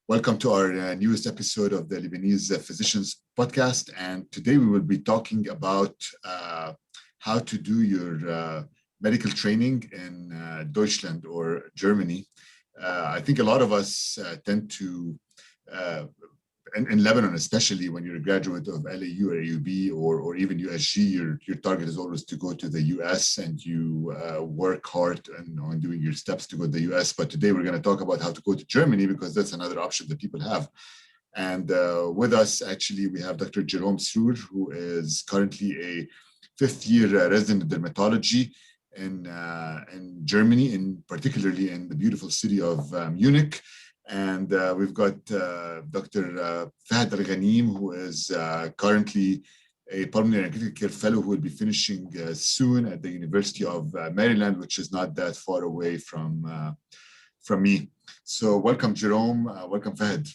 Welcome to our newest episode of the Lebanese Physicians Podcast. And today we will be talking about how to do your medical training in Deutschland or Germany. I think a lot of us tend to, in Lebanon especially, when you're a graduate of LAU or AUB or even USG, your target is always to go to the US and you work hard on doing your steps to go to the US. But today we're going to talk about how to go to Germany because that's another option that people have. And with us, actually, we have Dr. Jerome Srour, who is currently a fifth-year resident of dermatology in Germany, particularly in the beautiful city of Munich. And we've got Dr. Fahed Al-Ghanim, who is currently a pulmonary and critical care fellow who will be finishing soon at the University of Maryland, which is not that far away from me. So welcome, Jerome. Welcome, Fahed.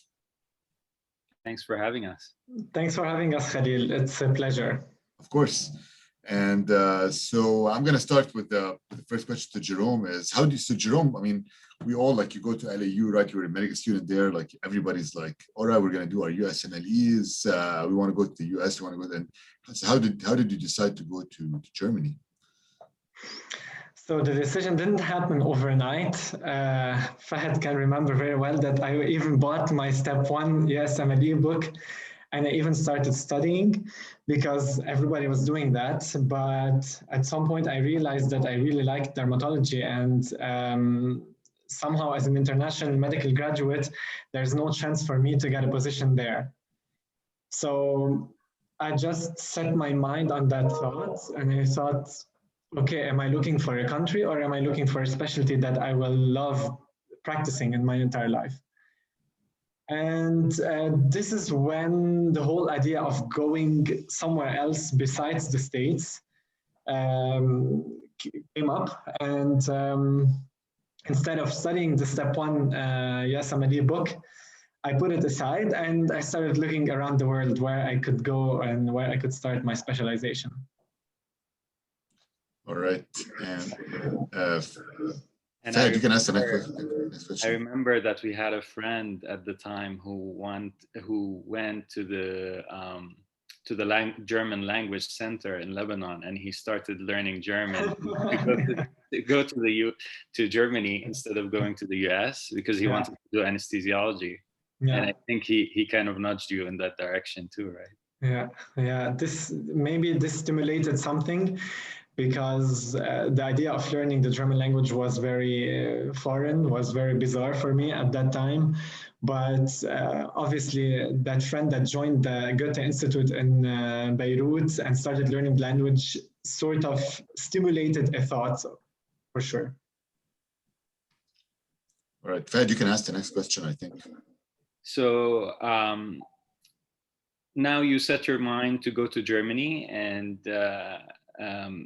Thanks for having us. Thanks for having us, Khalil. It's a pleasure. Of course. And so I'm going to start with the first question to Jerome is, so Jerome, I mean, we all, you go to LAU, right? You're a medical student there. Everybody's like, all right, we're going to do our USMLEs. We want to go to the US. We want to go there. So how did you decide to go to Germany? So the decision didn't happen overnight. Fahed can remember very well that I even bought my Step 1 USMLE book. And I even started studying because everybody was doing that. But at some point, I realized that I really liked dermatology. And somehow, as an international medical graduate, there's no chance for me to get a position there. So I just set my mind on that thought. And I thought, okay, am I looking for a country or am I looking for a specialty that I will love practicing in my entire life? And this is when the whole idea of going somewhere else besides the States came up. And instead of studying the Step 1 USMLE book, I put it aside and I started looking around the world where I could go and where I could start my specialization. All right. And you can ask the next question. I remember that we had a friend at the time who went to the German language center in Lebanon, and he started learning German to go to Germany instead of going to the US because he wanted to do anesthesiology. Yeah. And I think he kind of nudged you in that direction too, right? Yeah. Maybe this stimulated something. Because the idea of learning the German language was very foreign, was very bizarre for me at that time. But obviously, that friend that joined the Goethe Institute in Beirut and started learning language sort of stimulated a thought, for sure. All right, Fahed, you can ask the next question, I think. So now you set your mind to go to Germany, and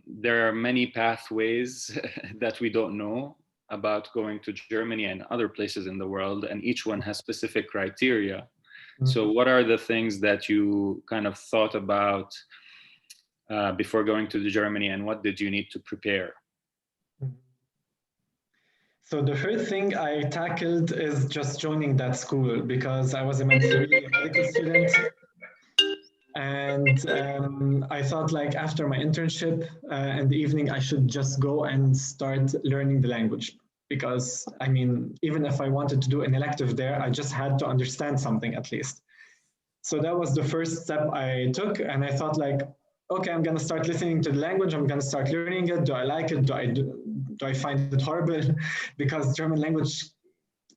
there are many pathways that we don't know about going to Germany and other places in the world, and each one has specific criteria. Mm-hmm. So what are the things that you kind of thought about before going to Germany, and what did you need to prepare? So the first thing I tackled is just joining that school because I was meant to be a medical student. And I thought after my internship in the evening, I should just go and start learning the language. Because, even if I wanted to do an elective there, I just had to understand something at least. So that was the first step I took. And I thought okay, I'm going to start listening to the language. I'm going to start learning it. Do I like it? Do I find it horrible? Because German language,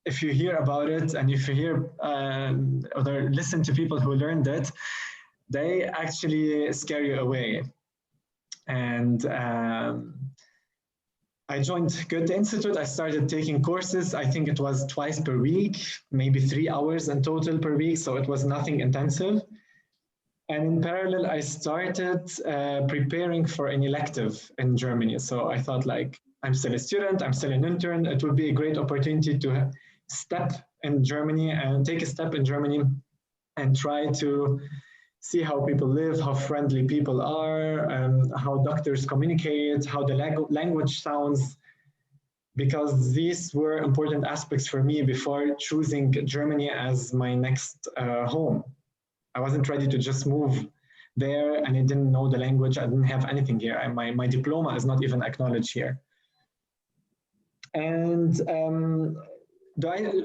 if you hear about it and if you hear or listen to people who learned it, they actually scare you away. And I joined Goethe Institute. I started taking courses. I think it was twice per week, maybe 3 hours in total per week. So it was nothing intensive. And in parallel, I started preparing for an elective in Germany. So I thought I'm still a student, I'm still an intern. It would be a great opportunity to step in Germany and take a step in Germany and try to see how people live, how friendly people are, how doctors communicate, how the language sounds. because these were important aspects for me before choosing Germany as my next home. I wasn't ready to just move there, and I didn't know the language. I didn't have anything here. My diploma is not even acknowledged here. And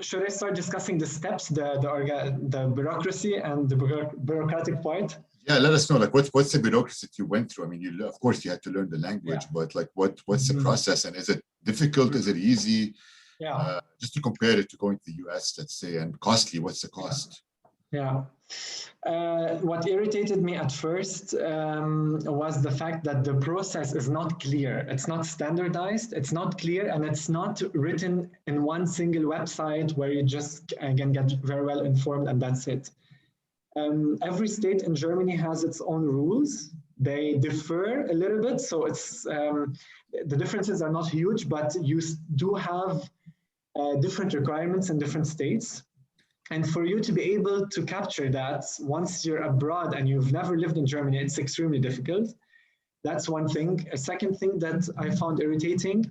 should I start discussing the steps, the bureaucracy and the bureaucratic part? Yeah, let us know, like, what's the bureaucracy that you went through? I mean, of course you had to learn the language, but like, what's the process, and is it difficult? Is it easy? Yeah. Just to compare it to going to the US, let's say, and costly, what's the cost? Yeah. What irritated me at first was the fact that the process is not clear. It's not standardized, it's not clear, and it's not written in one single website where you just can get very well informed and that's it. Every state in Germany has its own rules. They differ a little bit, so it's the differences are not huge, but you do have different requirements in different states. And for you to be able to capture that once you're abroad and you've never lived in Germany, it's extremely difficult. That's one thing. A second thing that I found irritating,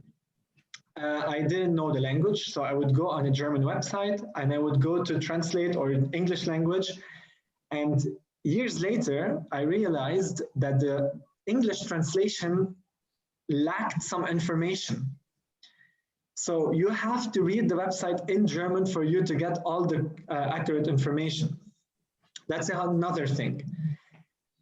I didn't know the language. So I would go on a German website and I would go to translate or English language. And years later, I realized that the English translation lacked some information. So you have to read the website in German for you to get all the accurate information. That's another thing.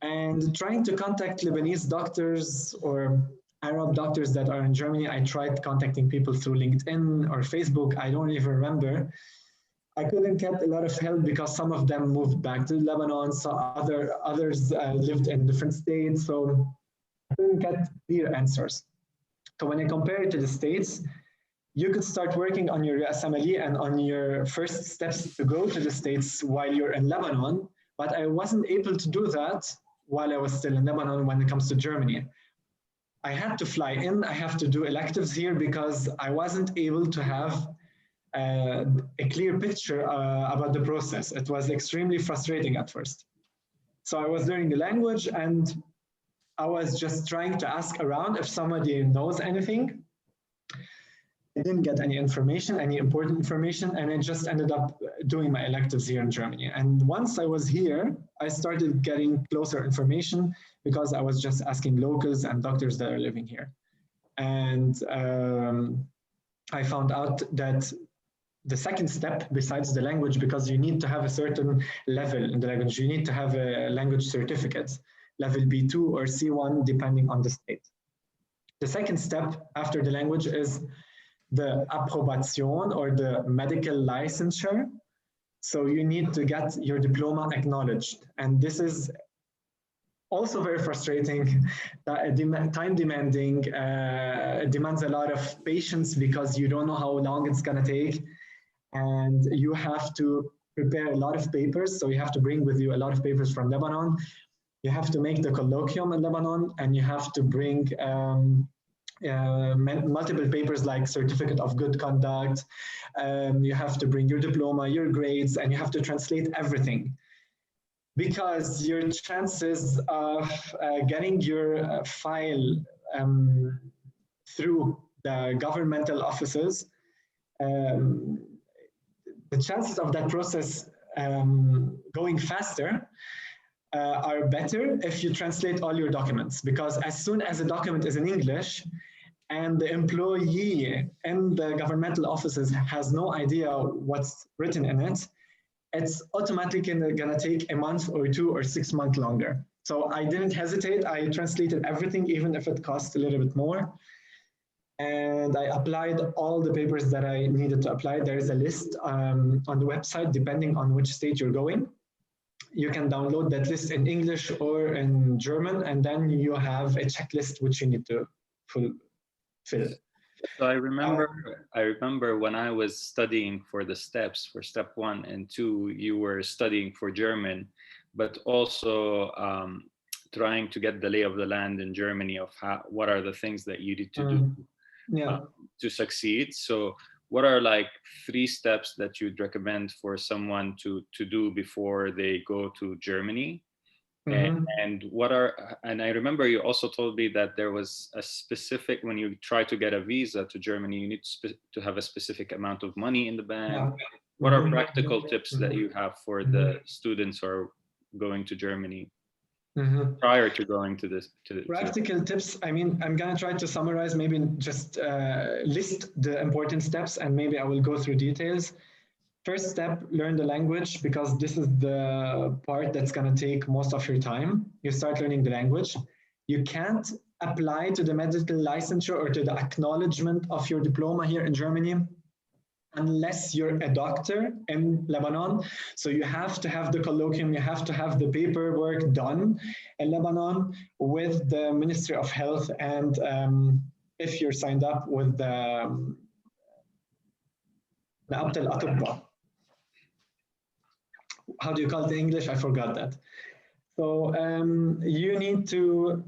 And trying to contact Lebanese doctors or Arab doctors that are in Germany, I tried contacting people through LinkedIn or Facebook, I don't even remember. I couldn't get a lot of help because some of them moved back to Lebanon, so others lived in different states, so I couldn't get clear answers. So when I compare it to the States, you could start working on your USMLE and on your first steps to go to the States while you're in Lebanon, but I wasn't able to do that while I was still in Lebanon when it comes to Germany. I had to fly in, I have to do electives here because I wasn't able to have a clear picture about the process. It was extremely frustrating at first. So I was learning the language and I was just trying to ask around if somebody knows anything. I didn't get any information, any important information, and I just ended up doing my electives here in Germany. And once I was here, I started getting closer information because I was just asking locals and doctors that are living here. And I found out that the second step, besides the language, because you need to have a certain level in the language, you need to have a language certificate, level B2 or C1, depending on the state. The second step after the language is the approbation or the medical licensure. So you need to get your diploma acknowledged. And this is also very frustrating, time demanding, it demands a lot of patience because you don't know how long it's gonna take. And you have to prepare a lot of papers. So you have to bring with you a lot of papers from Lebanon. You have to make the colloquium in Lebanon and you have to bring multiple papers like certificate of good conduct. You have to bring your diploma, your grades, and you have to translate everything. Because your chances of getting your file through the governmental offices, the chances of that process going faster are better if you translate all your documents, because as soon as a document is in English and the employee in the governmental offices has no idea what's written in it, it's automatically gonna take a month or 2 or 6 months longer. So I didn't hesitate. I translated everything, even if it cost a little bit more. And I applied all the papers that I needed to apply. There is a list on the website, depending on which state you're going. You can download that list in English or in German, and then you have a checklist which you need to fill. So I remember when I was studying for the steps, for step 1 and 2, you were studying for German, but also trying to get the lay of the land in Germany of what are the things that you need to do to succeed. So what are like 3 steps that you'd recommend for someone to do before they go to Germany? And I remember you also told me that there was a specific, when you try to get a visa to Germany, you need to have a specific amount of money in the bank. What are practical tips that you have for the students who are going to Germany prior to going to this? Practical tips. I mean, I'm going to try to summarize, maybe just list the important steps, and maybe I will go through details. First step, learn the language, because this is the part that's going to take most of your time. You start learning the language. You can't apply to the medical licensure or to the acknowledgement of your diploma here in Germany unless you're a doctor in Lebanon. So you have to have the colloquium, you have to have the paperwork done in Lebanon with the Ministry of Health, and if you're signed up with the Abd al-Atibba. How do you call it in English? I forgot that. So you need to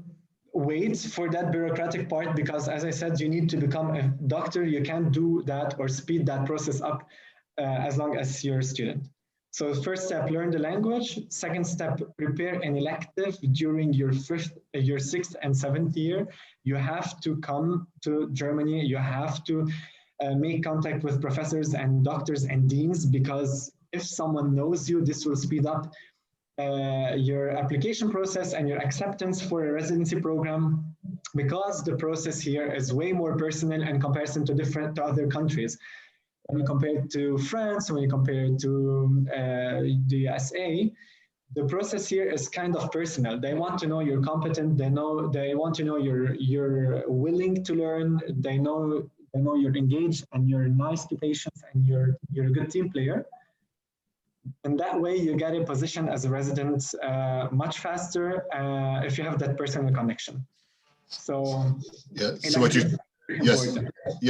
wait for that bureaucratic part, because as I said, you need to become a doctor. You can't do that or speed that process up as long as you're a student. So first step, learn the language. Second step, prepare an elective during your sixth and seventh year. You have to come to Germany. You have to make contact with professors and doctors and deans, because if someone knows you, this will speed up your application process and your acceptance for a residency program, because the process here is way more personal in comparison to other countries. When you compare it to France, when you compare it to the USA, the process here is kind of personal. They want to know you're competent. They want to know you're willing to learn. They know you're engaged and you're nice to patients and you're a good team player. And that way you get a position as a resident much faster if you have that personal connection. So yeah, so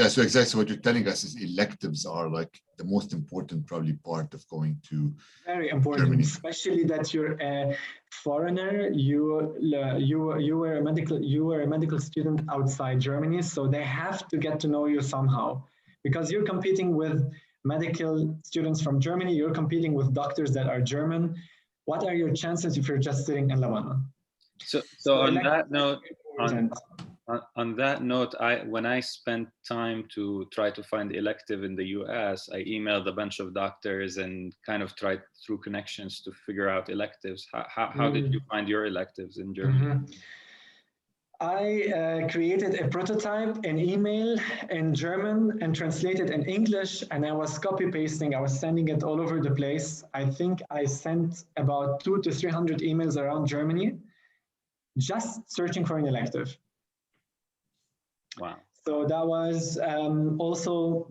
so exactly what you're telling us is electives are like the most important probably part of going to very important Germany. Especially that you're a foreigner, you were a medical student outside Germany, so they have to get to know you somehow, because you're competing with medical students from Germany, you're competing with doctors that are German. What are your chances if you're just sitting in Lebanon? So on that note, when I spent time to try to find elective in the US, I emailed a bunch of doctors and kind of tried through connections to figure out electives. How did you find your electives in Germany? I created a prototype, an email in German and translated in English, and I was copy pasting. I was sending it all over the place. I think I sent about 200 to 300 emails around Germany, just searching for an elective. Wow. So that was also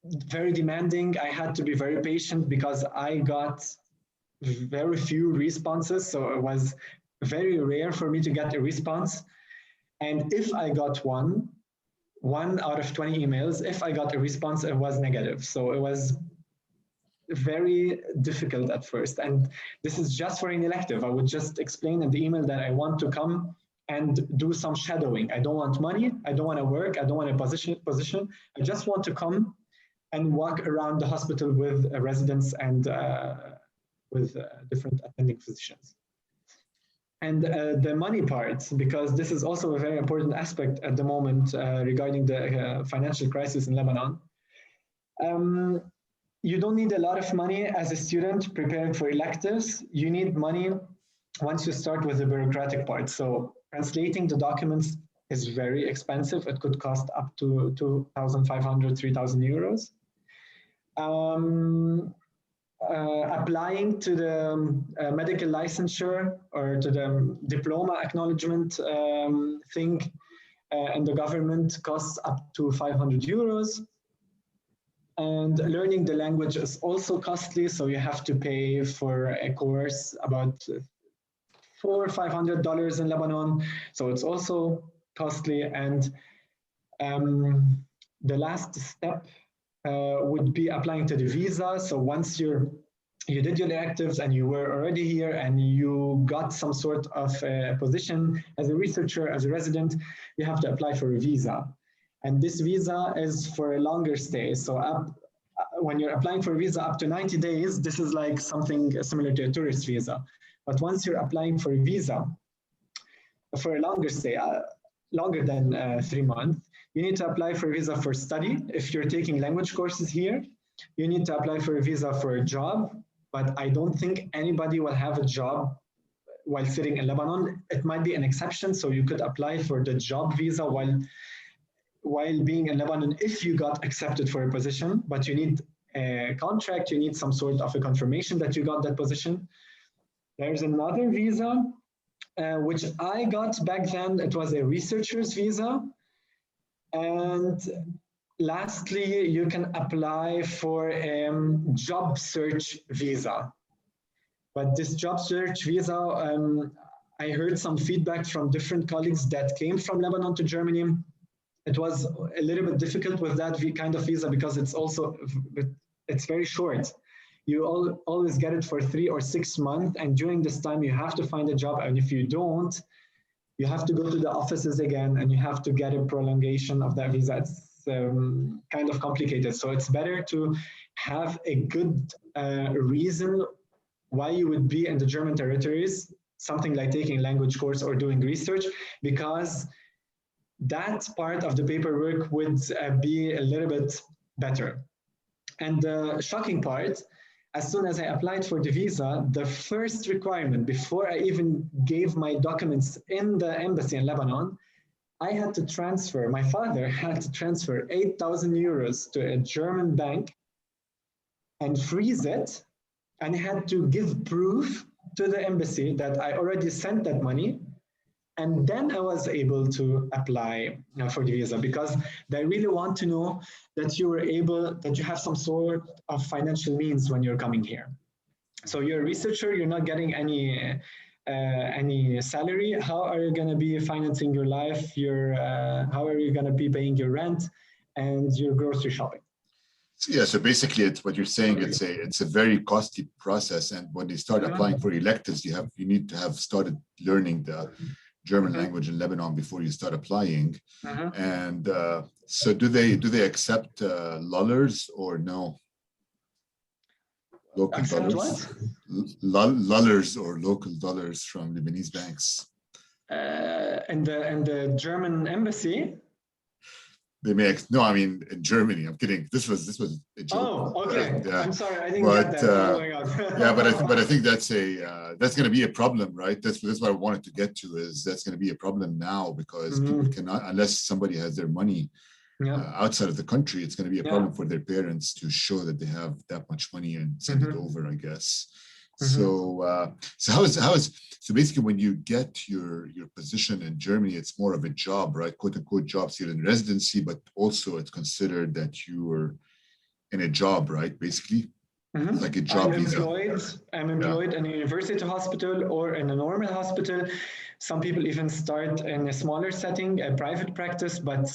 very demanding. I had to be very patient because I got very few responses. So it was very rare for me to get a response. And if I got one out of 20 emails, if I got a response, it was negative. So it was very difficult at first. And this is just for an elective. I would just explain in the email that I want to come and do some shadowing. I don't want money. I don't want to work. I don't want a position. I just want to come and walk around the hospital with residents and with different attending physicians. And the money part, because this is also a very important aspect at the moment regarding the financial crisis in Lebanon. You don't need a lot of money as a student preparing for electives. You need money once you start with the bureaucratic part. So translating the documents is very expensive. It could cost up to 2,500, 3,000 euros. Applying to the medical licensure or to the diploma acknowledgement thing in the government costs up to 500 euros. And learning the language is also costly, so you have to pay for a course about $400 or $500 in Lebanon. So it's also costly. And the last step would be applying to the visa. So once you did your electives and you were already here and you got some sort of position as a researcher, as a resident, you have to apply for a visa. And this visa is for a longer stay. So when you're applying for a visa up to 90 days, this is like something similar to a tourist visa. But once you're applying for a visa for a longer stay, longer than 3 months, you need to apply for a visa for study. If you're taking language courses here, you need to apply for a visa for a job, but I don't think anybody will have a job while sitting in Lebanon. It might be an exception, so you could apply for the job visa while being in Lebanon if you got accepted for a position, but you need a contract, you need some sort of a confirmation that you got that position. There's another visa, which I got back then. It was a researcher's visa. And lastly, you can apply for a job search visa. But this job search visa, I heard some feedback from different colleagues that came from Lebanon to Germany. It was a little bit difficult with that kind of visa because it's very short. You always get it for 3 or 6 months, and during this time you have to find a job, and if you don't, you have to go to the offices again and you have to get a prolongation of that visa. It's kind of complicated. So it's better to have a good reason why you would be in the German territories, something like taking a language course or doing research, because that part of the paperwork would be a little bit better. And the shocking part, as soon as I applied for the visa, the first requirement before I even gave my documents in the embassy in Lebanon, I had to transfer, my father had to transfer 8,000 euros to a German bank and freeze it, and had to give proof to the embassy that I already sent that money. And then I was able to apply for the visa, because they really want to know that that you have some sort of financial means when you're coming here. So you're a researcher, you're not getting any salary. How are you going to be financing your life? How are you going to be paying your rent and your grocery shopping? Yeah, so basically, it's what you're saying. It's a very costly process, and when you start applying for electives, you need to have started learning the German language in Lebanon before you start applying. And so, do they accept lullers or no? Local dollars, lullers or local dollars from Lebanese banks. And the German embassy. They may in Germany. I'm kidding. This was a joke. Oh, okay. Yeah. I'm sorry, I didn't get that. Yeah, but I think that's going to be a problem, right? That's what I wanted to get to. Is that's going to be a problem now, because people cannot, unless somebody has their money outside of the country, it's going to be a problem for their parents to show that they have that much money and send it over, I guess. So so basically, when you get your position in Germany, it's more of a job, right? "Quote unquote" jobs. You're in residency, but also it's considered that you are in a job, right? Basically, like a job visa. I'm employed in a university hospital or in a normal hospital. Some people even start in a smaller setting, a private practice, but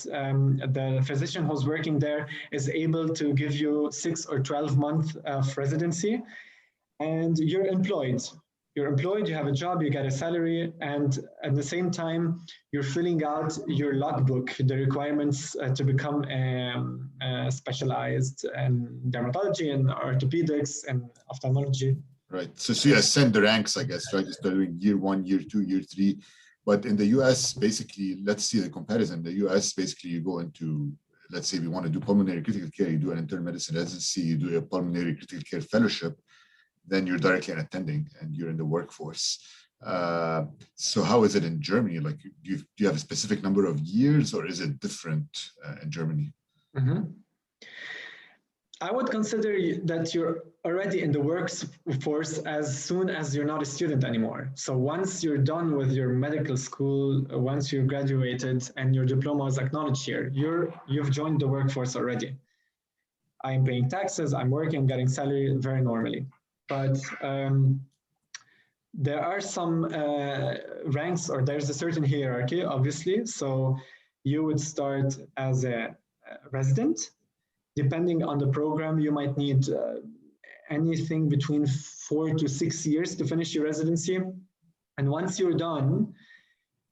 the physician who's working there is able to give you 6 or 12 months of residency. And you're employed. You have a job, you get a salary, and at the same time, you're filling out your logbook, the requirements to become specialized in dermatology and orthopedics and ophthalmology. Right. So you ascend the ranks, I guess, right? You start doing year 1, year 2, year 3. But in the US, basically, let's see the comparison. The US, basically, you go into, let's say we want to do pulmonary critical care, you do an internal medicine residency, you do a pulmonary critical care fellowship, then you're directly an attending and you're in the workforce. So how is it in Germany? Like, do you have a specific number of years, or is it different in Germany? I would consider that you're already in the workforce as soon as you're not a student anymore. So once you're done with your medical school, once you're graduated and your diploma is acknowledged here, you've joined the workforce already. I'm paying taxes, I'm working, getting salary very normally. But there are some ranks, or there's a certain hierarchy, obviously. So you would start as a resident. Depending on the program, you might need anything between 4 to 6 years to finish your residency. And once you're done,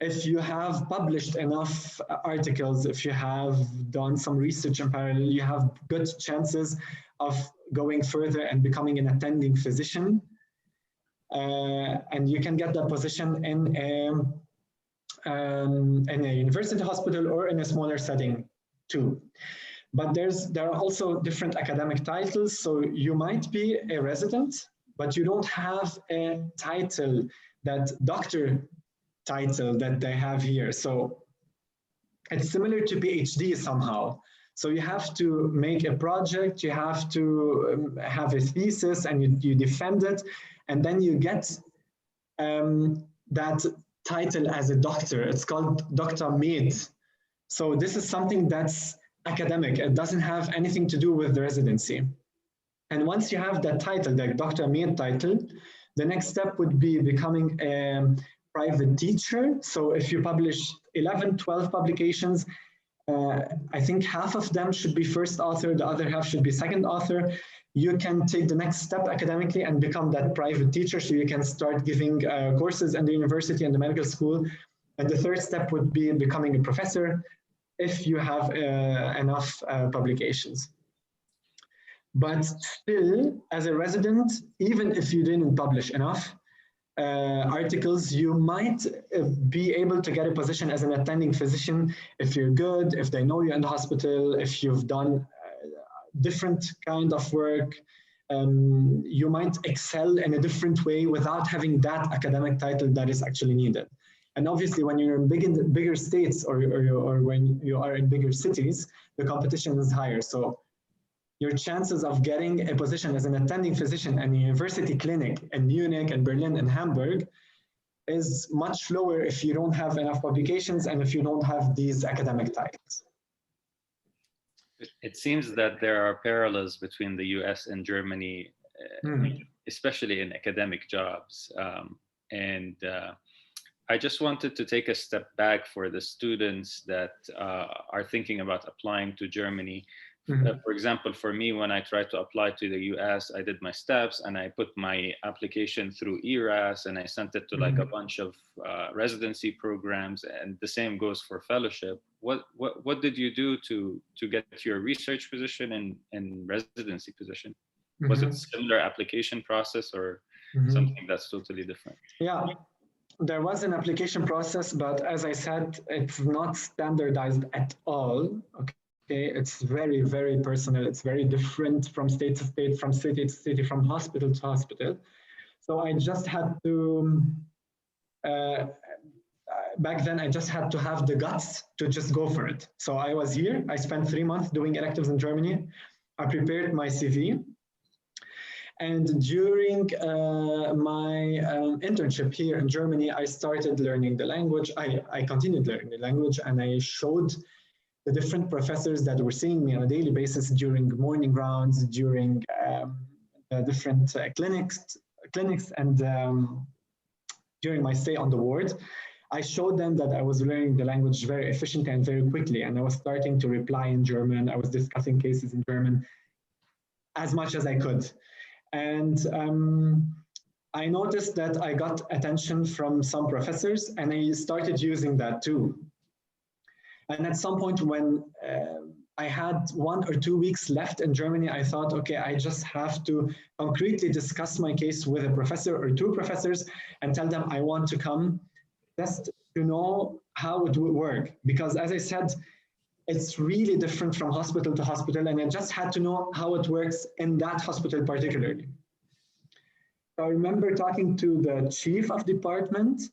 if you have published enough articles, if you have done some research in parallel, you have good chances of going further and becoming an attending physician. and you can get that position in a university hospital or in a smaller setting too. But there are also different academic titles. So you might be a resident, but you don't have a title, that doctor title that they have here. So it's similar to PhD somehow. So you have to make a project, you have to have a thesis, and you defend it, and then you get that title as a doctor. It's called Dr. Med. So this is something that's academic. It doesn't have anything to do with the residency. And once you have that title, the Dr. Med title, the next step would be becoming a private teacher. So if you publish 11, 12 publications, I think half of them should be first author, the other half should be second author. You can take the next step academically and become that private teacher, so you can start giving courses in the university and the medical school. And the third step would be becoming a professor if you have enough publications. But still, as a resident, even if you didn't publish enough articles, you might be able to get a position as an attending physician if you're good, if they know you in the hospital, if you've done different kind of work. You might excel in a different way without having that academic title that is actually needed. And obviously, when you're in bigger states or when you are in bigger cities, the competition is higher. So your chances of getting a position as an attending physician in a university clinic in Munich and Berlin and Hamburg is much lower if you don't have enough publications and if you don't have these academic titles. It seems that there are parallels between the US and Germany, especially in academic jobs. I just wanted to take a step back for the students that are thinking about applying to Germany. For example, for me, when I tried to apply to the US, I did my steps and I put my application through ERAS and I sent it to like a bunch of residency programs, and the same goes for fellowship. What did you do to get your research position and residency position? Was it a similar application process or something that's totally different? Yeah, there was an application process, but as I said, it's not standardized at all. Okay, it's very, very personal. It's very different from state to state, from city to city, from hospital to hospital. So I just had to, back then, I just had to have the guts to just go for it. So I was here. I spent 3 months doing electives in Germany. I prepared my CV. And during my internship here in Germany, I started learning the language. I continued learning the language, and I showed the different professors that were seeing me on a daily basis during morning rounds, during different clinics, and during my stay on the ward. I showed them that I was learning the language very efficiently and very quickly, and I was starting to reply in German. I was discussing cases in German as much as I could. And I noticed that I got attention from some professors, and I started using that too. And at some point when I had 1 or 2 weeks left in Germany, I thought, okay, I just have to concretely discuss my case with a professor or 2 professors and tell them I want to come just to know how it would work. Because as I said, it's really different from hospital to hospital, and I just had to know how it works in that hospital particularly. So I remember talking to the chief of department,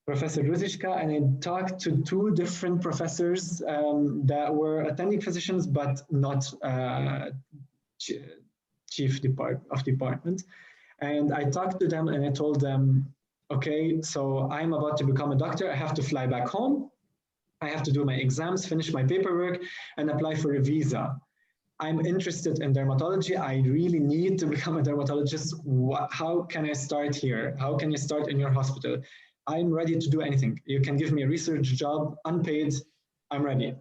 Professor Ruziczka, and I talked to 2 different professors that were attending physicians, but not chief of department. And I talked to them and I told them, okay, so I'm about to become a doctor. I have to fly back home. I have to do my exams, finish my paperwork, and apply for a visa. I'm interested in dermatology. I really need to become a dermatologist. How can I start here? How can you start in your hospital? I'm ready to do anything. You can give me a research job, unpaid, I'm ready.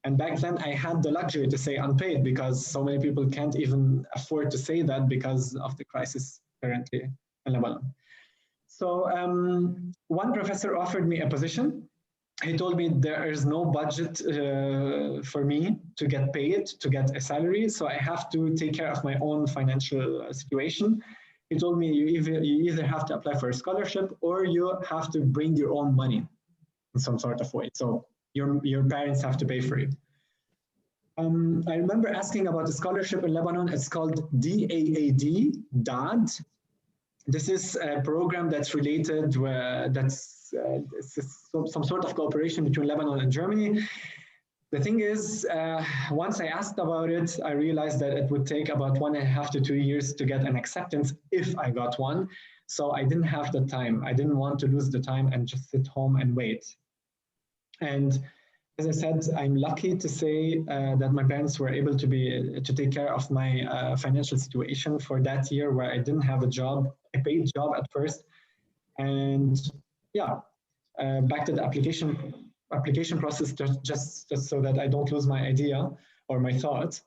And back then I had the luxury to say unpaid because so many people can't even afford to say that because of the crisis currently in Lebanon. So one professor offered me a position. He told me there is no budget for me to get paid, to get a salary. So I have to take care of my own financial situation. He told me you either have to apply for a scholarship or you have to bring your own money in some sort of way. So your parents have to pay for you. I remember asking about a scholarship in Lebanon. It's called DAAD, DAD. This is a program that's related, some sort of cooperation between Lebanon and Germany. The thing is, once I asked about it, I realized that it would take about 1.5 to 2 years to get an acceptance if I got one. So I didn't have the time. I didn't want to lose the time and just sit home and wait. And as I said, I'm lucky to say that my parents were able to take care of my financial situation for that year where I didn't have a job, a paid job at first. And yeah, back to the application process, just so that I don't lose my idea or my thought.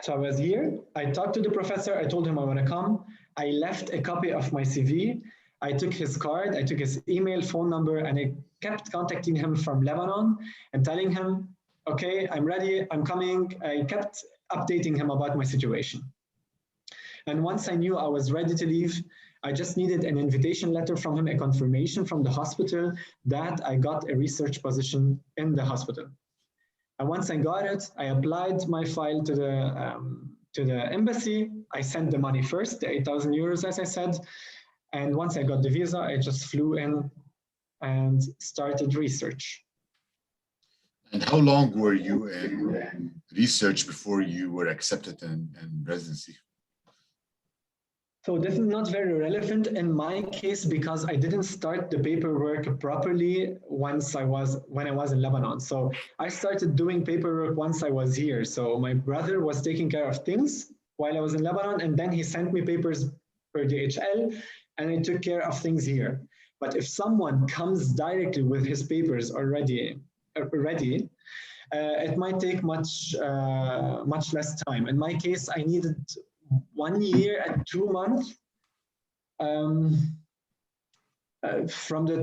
So I was here, I talked to the professor, I told him I want to come. I left a copy of my CV. I took his card, I took his email, phone number, and I kept contacting him from Lebanon and telling him, okay, I'm ready, I'm coming. I kept updating him about my situation. And once I knew I was ready to leave, I just needed an invitation letter from him, a confirmation from the hospital that I got a research position in the hospital. And once I got it, I applied my file to the embassy. I sent the money first, the 8,000 euros, as I said. And once I got the visa, I just flew in and started research. And how long were you in research before you were accepted in residency? So this is not very relevant in my case because I didn't start the paperwork properly when I was in Lebanon. So I started doing paperwork once I was here. So my brother was taking care of things while I was in Lebanon, and then he sent me papers per DHL, and I took care of things here. But if someone comes directly with his papers already ready, it might take much less time. In my case, I needed 1 year and 2 months from the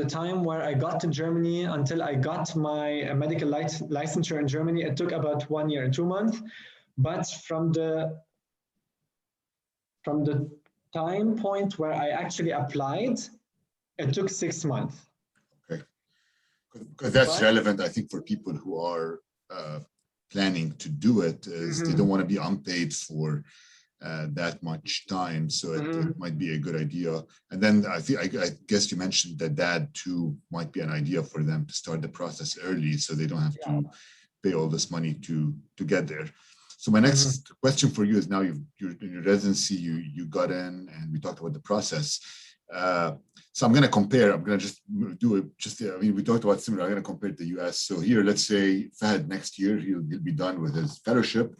time where I got to Germany until I got my medical licensure in Germany. It took about 1 year and 2 months, but from the time point where I actually applied, it took 6 months. Okay, because that's relevant, I think, for people who are planning to do it, is they don't want to be unpaid for that much time, so it might be a good idea. And then I guess you mentioned that too might be an idea for them to start the process early, so they don't have to pay all this money to get there. So my next question for you is, now you're in your residency, you got in, and we talked about the process. So I'm going to compare. I'm going to just do it. We talked about similar. I'm going to compare to the US. So here, let's say Fahed next year, he'll be done with his fellowship.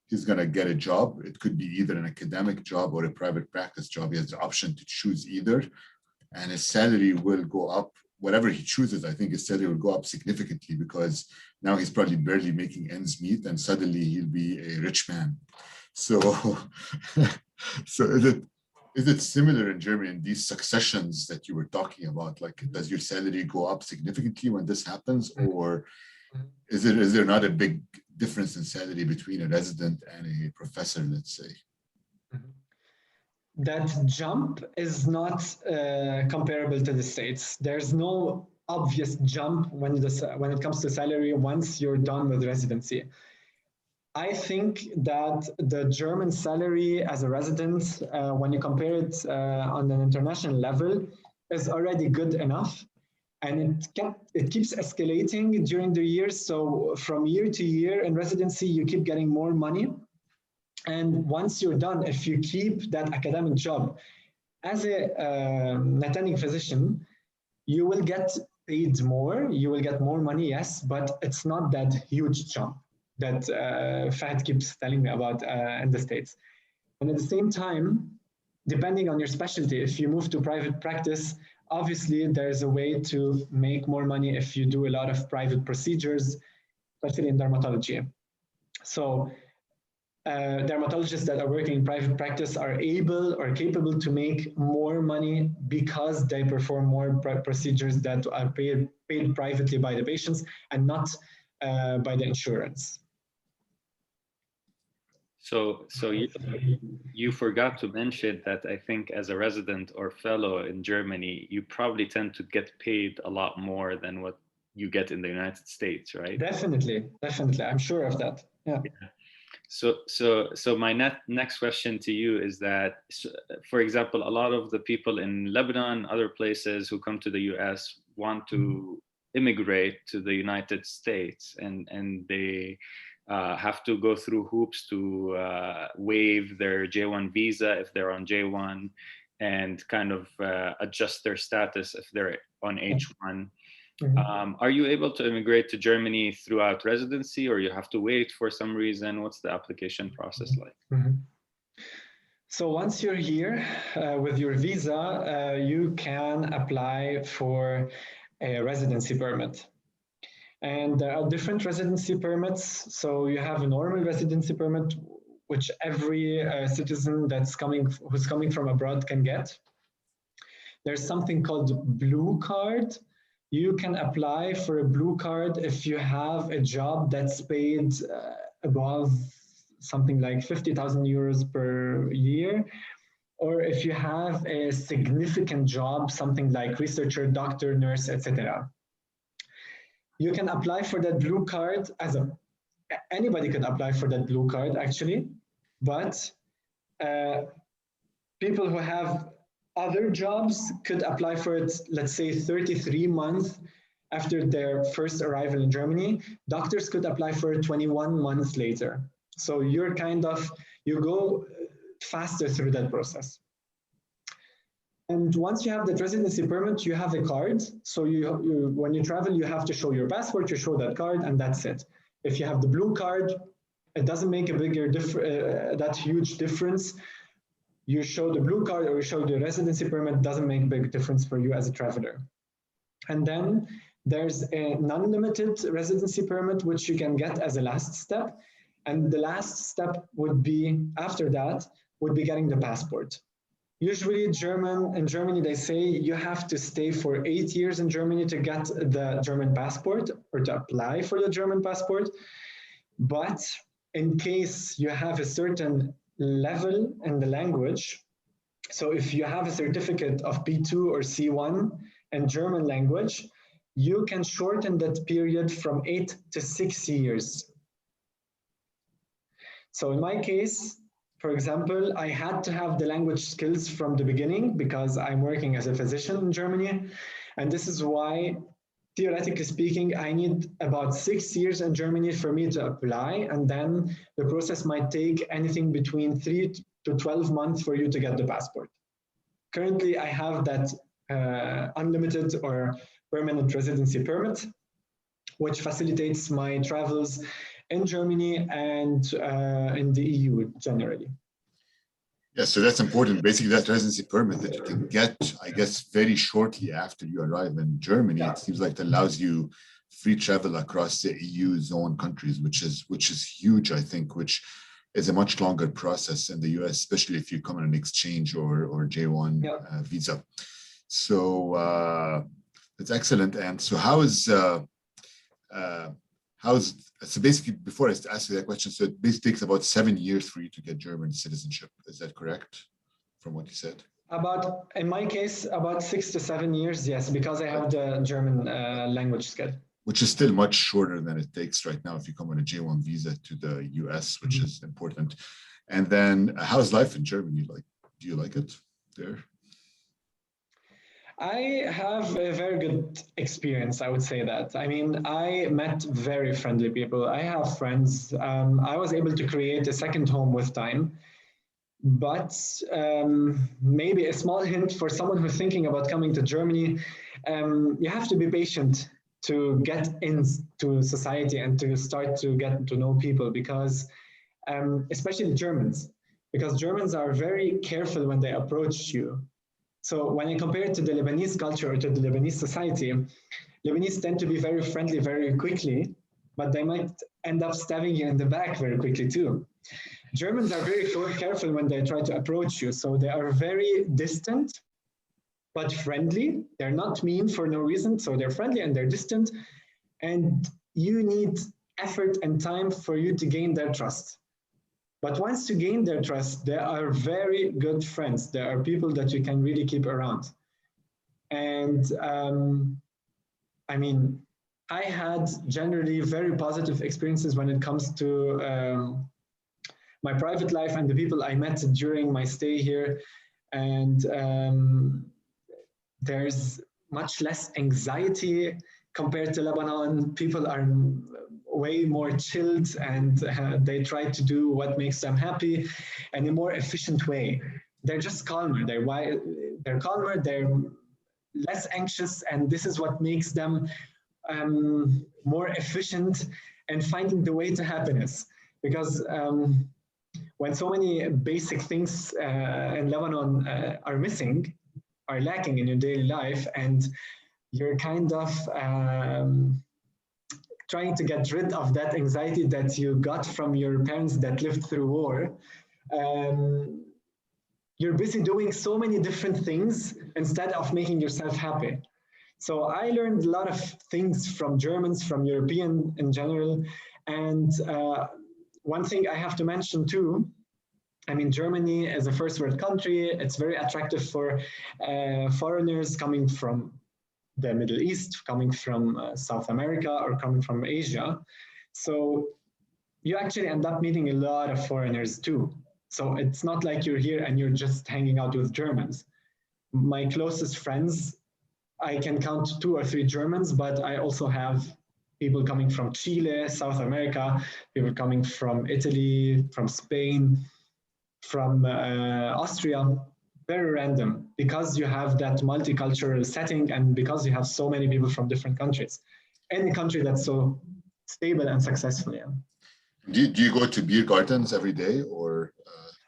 He's going to get a job. It could be either an academic job or a private practice job. He has the option to choose either, and his salary will go up. Whatever he chooses, I think his salary will go up significantly, because now he's probably barely making ends meet, and suddenly he'll be a rich man. So, is it similar in Germany in these successions that you were talking about? Like, does your salary go up significantly when this happens, or is there not a big difference in salary between a resident and a professor, let's say? That jump is not comparable to the States. There's no obvious jump when it comes to salary once you're done with residency. I think that the German salary as a resident, when you compare it on an international level, is already good enough. And it keeps escalating during the years. So from year to year in residency, you keep getting more money. And once you're done, if you keep that academic job as a attending physician, you will get paid more. You will get more money, yes, but it's not that huge jump that Fahed keeps telling me about in the States. And at the same time, depending on your specialty, if you move to private practice, obviously there's a way to make more money if you do a lot of private procedures, especially in dermatology. So dermatologists that are working in private practice are able or capable to make more money because they perform more procedures that are paid privately by the patients and not by the insurance. So you forgot to mention that I think as a resident or fellow in Germany, you probably tend to get paid a lot more than what you get in the United States, right? Definitely. I'm sure of that. Yeah. So my next question to you is that, for example, a lot of the people in Lebanon, other places who come to the US want to immigrate to the United States, and they have to go through hoops to waive their J1 visa if they're on J1, and kind of adjust their status if they're on H1. Are you able to immigrate to Germany throughout residency, or you have to wait for some reason? What's the application process like? So once you're here with your visa, you can apply for a residency permit. And there are different residency permits. So you have a normal residency permit, which every citizen who's coming from abroad can get. There's something called blue card. You can apply for a blue card if you have a job that's paid above something like 50,000 euros per year, or if you have a significant job, something like researcher, doctor, nurse, etc. You can apply for that blue card anybody could apply for that blue card actually, but people who have other jobs could apply for it, let's say 33 months after their first arrival in Germany. Doctors could apply for it 21 months later. So you go faster through that process. And once you have that residency permit, you have a card. So when you travel, you have to show your passport, you show that card, and that's it. If you have the blue card, it doesn't make a that huge difference. You show the blue card or you show the residency permit, doesn't make a big difference for you as a traveler. And then there's a non-limited residency permit, which you can get as a last step. And the last step would be, after that, would be getting the passport. Usually in Germany, they say you have to stay for 8 years in Germany to get the German passport or to apply for the German passport. But in case you have a certain level in the language, so if you have a certificate of B2 or C1 in German language, you can shorten that period from 8 to 6 years. So in my case, for example, I had to have the language skills from the beginning because I'm working as a physician in Germany. And this is why, theoretically speaking, I need about 6 years in Germany for me to apply. And then the process might take anything between 3 to 12 months for you to get the passport. Currently, I have that unlimited or permanent residency permit, which facilitates my travels in Germany and in the EU generally. Yeah, so that's important. Basically, that residency permit that you can get, I guess, very shortly after you arrive in Germany, it seems like it allows you free travel across the EU zone countries, which is huge, I think, which is a much longer process in the US, especially if you come on an exchange or J1 visa. So that's excellent. And so so basically, before I ask you that question, so it basically takes about 7 years for you to get German citizenship. Is that correct, from what you said? In my case, about 6 to 7 years, yes, because I have the German language skill. Which is still much shorter than it takes right now if you come on a J1 visa to the US, which is important. And then how's life in Germany like? Do you like it there? I have a very good experience, I would say that. I mean, I met very friendly people. I have friends. I was able to create a second home with time. But maybe a small hint for someone who's thinking about coming to Germany, you have to be patient to get into society and to start to get to know people, because especially Germans, because Germans are very careful when they approach you. So when I compare it to the Lebanese culture or to the Lebanese society, Lebanese tend to be very friendly very quickly, but they might end up stabbing you in the back very quickly too. Germans are very careful when they try to approach you. So they are very distant, but friendly. They're not mean for no reason. So they're friendly and they're distant. And you need effort and time for you to gain their trust. But once you gain their trust, they are very good friends. There are people that you can really keep around. And I mean, I had generally very positive experiences when it comes to my private life and the people I met during my stay here. And there's much less anxiety compared to Lebanon. People are way more chilled, and they try to do what makes them happy in a more efficient way. They're just calmer. They're calmer. They're less anxious, and this is what makes them more efficient in finding the way to happiness. Because when so many basic things in Lebanon are missing, are lacking in your daily life, and you're kind of trying to get rid of that anxiety that you got from your parents that lived through war, you're busy doing so many different things instead of making yourself happy. So I learned a lot of things from Germans, from European in general. And one thing I have to mention too, I mean, Germany is a first world country. It's very attractive for foreigners coming from the Middle East, coming from South America, or coming from Asia. So you actually end up meeting a lot of foreigners too. So it's not like you're here and you're just hanging out with Germans. My closest friends, I can count 2 or 3 Germans, but I also have people coming from Chile, South America, people coming from Italy, from Spain, from Austria. Very random, because you have that multicultural setting and because you have so many people from different countries in a country that's so stable and successful. Yeah. Do you go to beer gardens every day, or?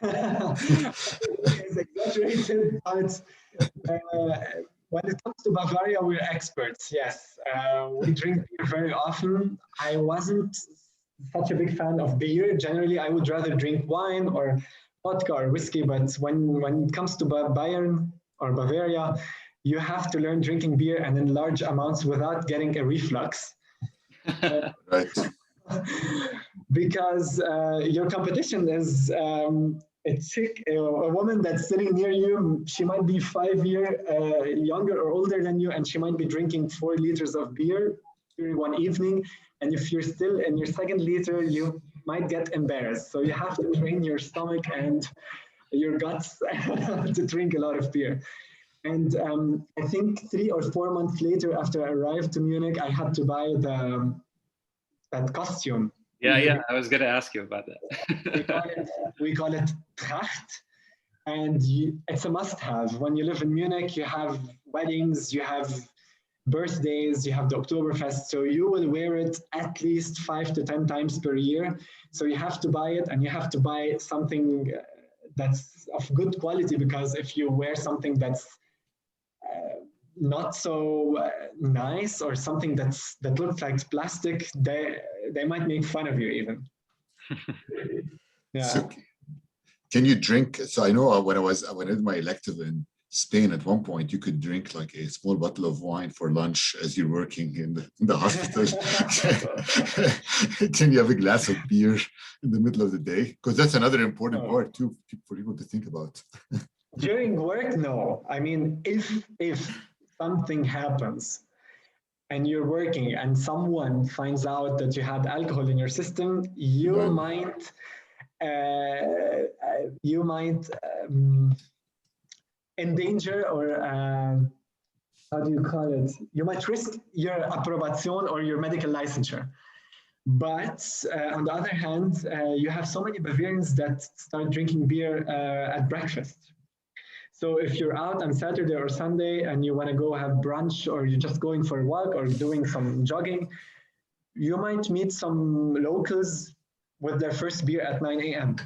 It's exaggerated, but when it comes to Bavaria, we're experts. Yes, we drink beer very often. I wasn't such a big fan of beer. Generally, I would rather drink wine or vodka or whiskey, but when it comes to Bayern or Bavaria, you have to learn drinking beer and in large amounts without getting a reflux. Right. Because your competition is a woman that's sitting near you. She might be 5 years younger or older than you, and she might be drinking 4 liters of beer during one evening. And if you're still in your second liter, you might get embarrassed. So you have to train your stomach and your guts to drink a lot of beer. And I think 3 or 4 months later, after I arrived to Munich, I had to buy that costume. Yeah, I was going to ask you about that. we call it Tracht, and it's a must-have. When you live in Munich, you have weddings, you have birthdays, you have the Oktoberfest, so you will wear it at least 5 to 10 times per year. So you have to buy it, and you have to buy something that's of good quality, because if you wear something that's not so nice, or something that looks like plastic, they might make fun of you even. Yeah. So, can you drink? So I know when I did my elective in Spain, at one point you could drink like a small bottle of wine for lunch as you're working in the hospital. Can you have a glass of beer in the middle of the day? Because that's another important part too for people to think about. During work, no. I mean, if something happens and you're working and someone finds out that you had alcohol in your system, you might endanger, or how do you call it? You might risk your approbation or your medical licensure. But on the other hand, you have so many Bavarians that start drinking beer at breakfast. So if you're out on Saturday or Sunday and you want to go have brunch, or you're just going for a walk or doing some jogging, you might meet some locals with their first beer at 9 a.m.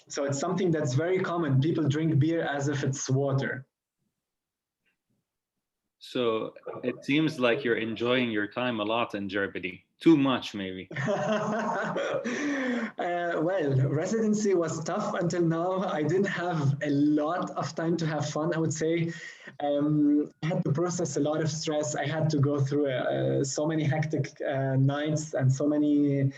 So it's something that's very common. People drink beer as if it's water. So it seems like you're enjoying your time a lot in Germany. Too much, maybe. Well, residency was tough until now. I didn't have a lot of time to have fun, I would say. I had to process a lot of stress. I had to go through so many hectic nights and so many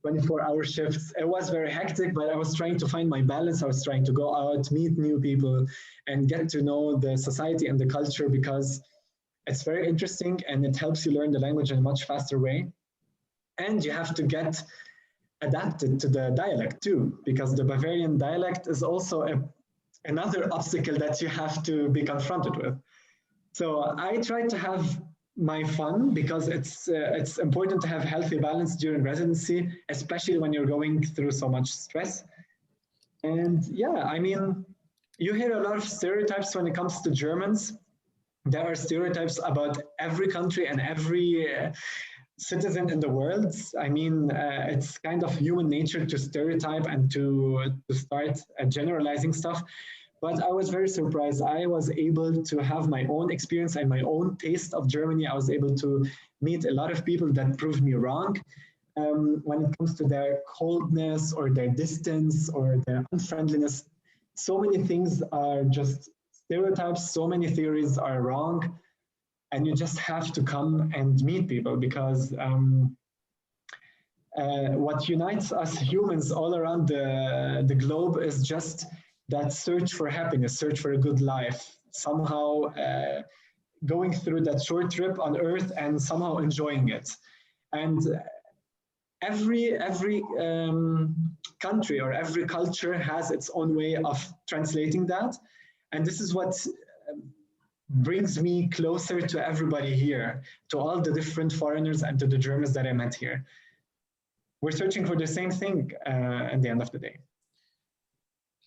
24-hour shifts. It was very hectic, but I was trying to find my balance. I was trying to go out, meet new people, and get to know the society and the culture, because it's very interesting and it helps you learn the language in a much faster way. And you have to get adapted to the dialect too, because the Bavarian dialect is also another obstacle that you have to be confronted with. So I try to have my fun, because it's important to have healthy balance during residency, especially when you're going through so much stress. And yeah, I mean, you hear a lot of stereotypes when it comes to Germans. There are stereotypes about every country and every citizen in the world. I mean, it's kind of human nature to stereotype and to start generalizing stuff. But I was very surprised. I was able to have my own experience and my own taste of Germany. I was able to meet a lot of people that proved me wrong when it comes to their coldness or their distance or their unfriendliness. So many things are just stereotypes. So many theories are wrong. And you just have to come and meet people, because what unites us humans all around the globe is just that search for happiness, search for a good life, somehow going through that short trip on Earth and somehow enjoying it. And every country or every culture has its own way of translating that. And this is what brings me closer to everybody here, to all the different foreigners and to the Germans that I met here. We're searching for the same thing at the end of the day.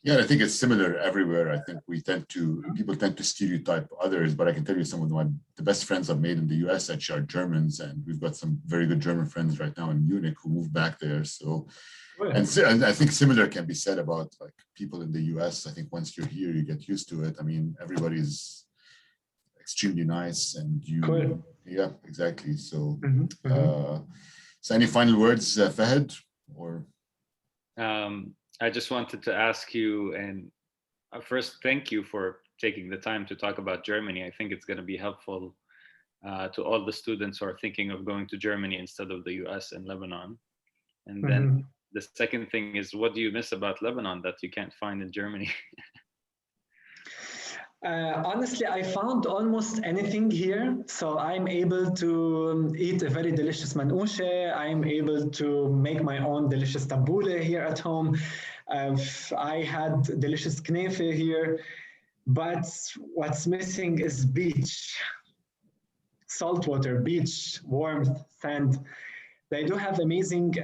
Yeah, I think it's similar everywhere. I think people tend to stereotype others, but I can tell you some of the best friends I've made in the US actually are Germans, and we've got some very good German friends right now in Munich who moved back there. So, and I think similar can be said about like people in the US. I think once you're here, you get used to it. I mean, everybody's extremely nice, and yeah, exactly. So, so any final words, Fahed, or? I just wanted to ask you, and first, thank you for taking the time to talk about Germany. I think it's going to be helpful to all the students who are thinking of going to Germany instead of the US and Lebanon. And then the second thing is, what do you miss about Lebanon that you can't find in Germany? Honestly, I found almost anything here. So I'm able to eat a very delicious manouche. I'm able to make my own delicious tabbouleh here at home. I had delicious knefe here. But what's missing is beach, saltwater, beach, warmth, sand. They do have amazing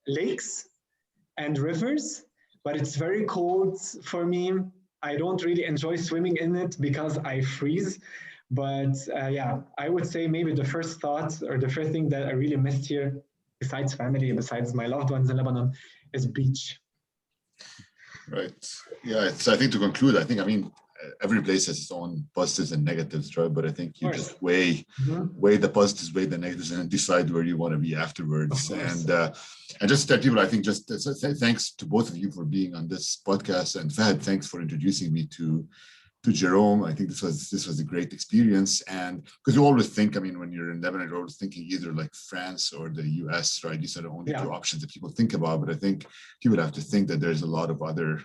lakes and rivers, but it's very cold for me. I don't really enjoy swimming in it because I freeze. But yeah, I would say maybe the first thought or the first thing that I really missed here, besides family, besides my loved ones in Lebanon, is beach. Right. Yeah. I think to conclude, I mean, every place has its own positives and negatives, right? But I think you just weigh the positives, weigh the negatives, and decide where you want to be afterwards. And just tell people, I think just thanks to both of you for being on this podcast, and Fahed, thanks for introducing me to Jerome. I think this was a great experience, and because you always think, I mean, when you're in Lebanon, you're always thinking either like France or the US, right? These are the only two options that people think about. But I think people have to think that there's a lot of other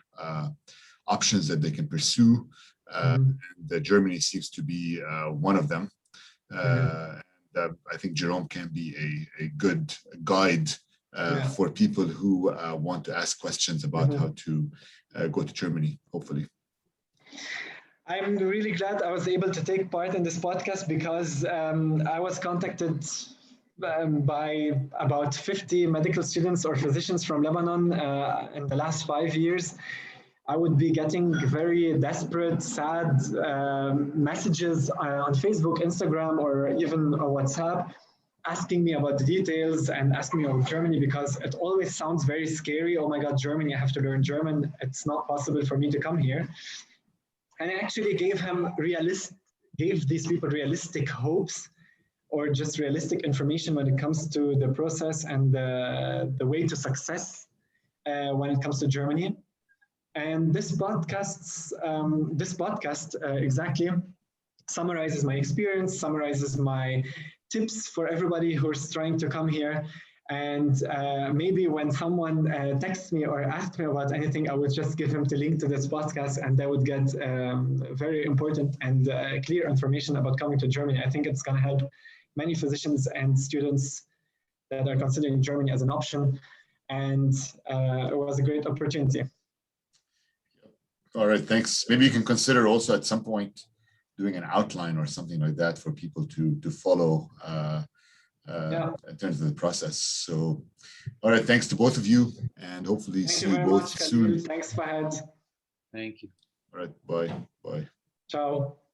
options that they can pursue. And Germany seems to be one of them. And I think Jerome can be a good guide for people who want to ask questions about how to go to Germany, hopefully. I'm really glad I was able to take part in this podcast, because I was contacted by about 50 medical students or physicians from Lebanon in the last 5 years. I would be getting very desperate, sad messages on Facebook, Instagram, or even WhatsApp, asking me about the details and asking me about Germany, because it always sounds very scary. Oh my God, Germany, I have to learn German. It's not possible for me to come here. And I actually gave these people realistic hopes, or just realistic information when it comes to the process and the way to success when it comes to Germany. And this podcast exactly summarizes my experience, summarizes my tips for everybody who's trying to come here. And maybe when someone texts me or asks me about anything, I would just give him the link to this podcast, and they would get very important and clear information about coming to Germany. I think it's going to help many physicians and students that are considering Germany as an option. And it was a great opportunity. All right, thanks. Maybe you can consider also at some point doing an outline or something like that for people to follow in terms of the process. So, all right, thanks to both of you, and hopefully see you both soon. Thanks, Fahed. Thank you. All right, bye. Bye. Ciao.